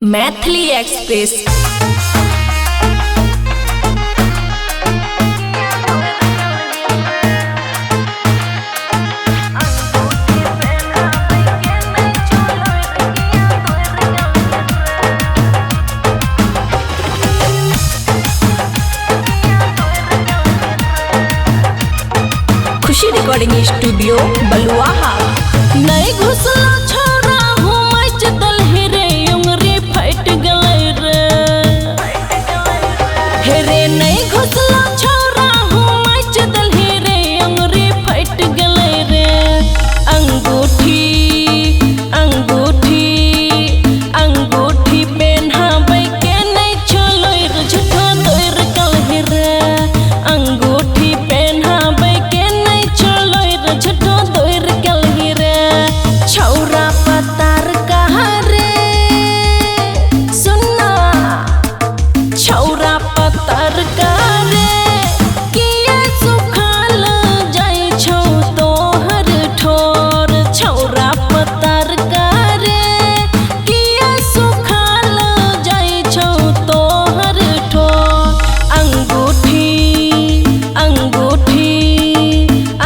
Maithili express. खुशी recording studio बलुआहा। नहीं घुसला छोरा हूँ मच दल हेरे उंगरी फट गले रे हेरे नहीं घुसला छोरा हूँ मच दल हेरे उंगरी फट गले रे अंगूठी अंगूठी अंगूठी पहनावे के नहीं छोलो झूठो दोर कल हेरे अंगूठी पहनावे के नहीं छोलो झूठो दोर कल हेरे छौरा पतार कहाँ रे सुनना छौरा पतार कहाँ रे किए सुखाल जाई छौ तोहर ठोर छौरा पतार कहाँ रे किए सुखाल जाई छौ तोहर ठोर अंगूठी अंगूठी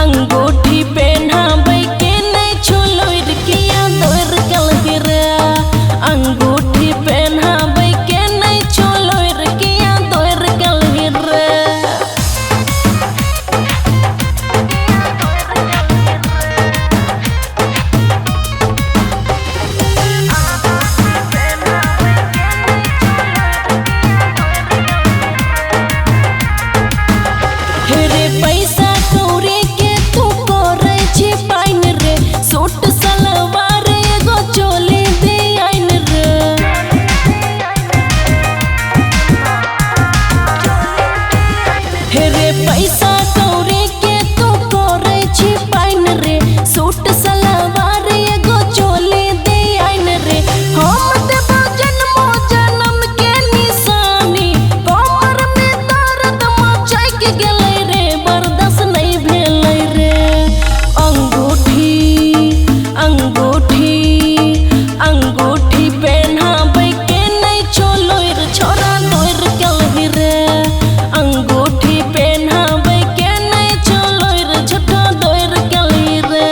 अंगूठी पहनावे के नहीं छोलो किया दोर कल गिरा अंगूठी पहनावे के नहीं छोलो किया दोर कल गिरा हेरे पैसा कौड़ी के तू करे छी पाइन रे सूट सलवार एगो चोली दे आइन रे हेरे पैसा कौड़ी के तू करे छी पाइन रे सूट सलवार एगो चोली दे आइन रे हम देबो जन्मो जन्म के निशानी कमर में दर्द मचक गेलै रे बर्दाश्त नहीं भेलै रे अंगूठी अंगूठी अंगूठी पहनावे के नहीं छोलो छोरा दोर कल रे अंगूठी पहनावे के नहीं छोलो झूठा दोर कल रे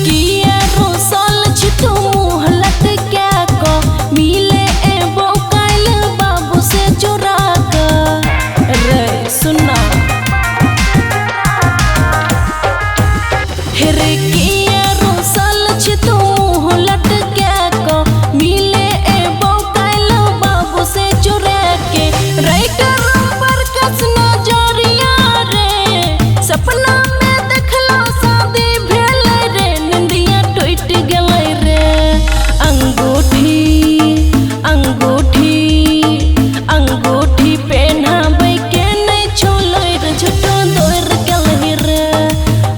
किया रोसल छी तू मुँह लटका को मिले एबो काइल बाबू से चुरा कर रे सुना हेरे किया रोसल छी तू मुँह लटका को मिले एबो काइल बाबू से चुरा के राइटर पर कस नजरिया रे सपना में देखलो शादी भेल रे निंदिया टूट गेलै रे अंगूठी अंगूठी अंगूठी पहनावे के नहीं छोलो झूठो दोर कल रे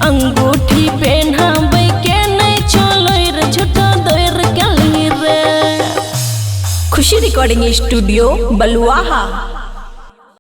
अंगूठी पहनावे के नहीं छोलो झूठो दोर कल रे खुशी रिकॉर्डिंग स्टूडियो बलुआहा।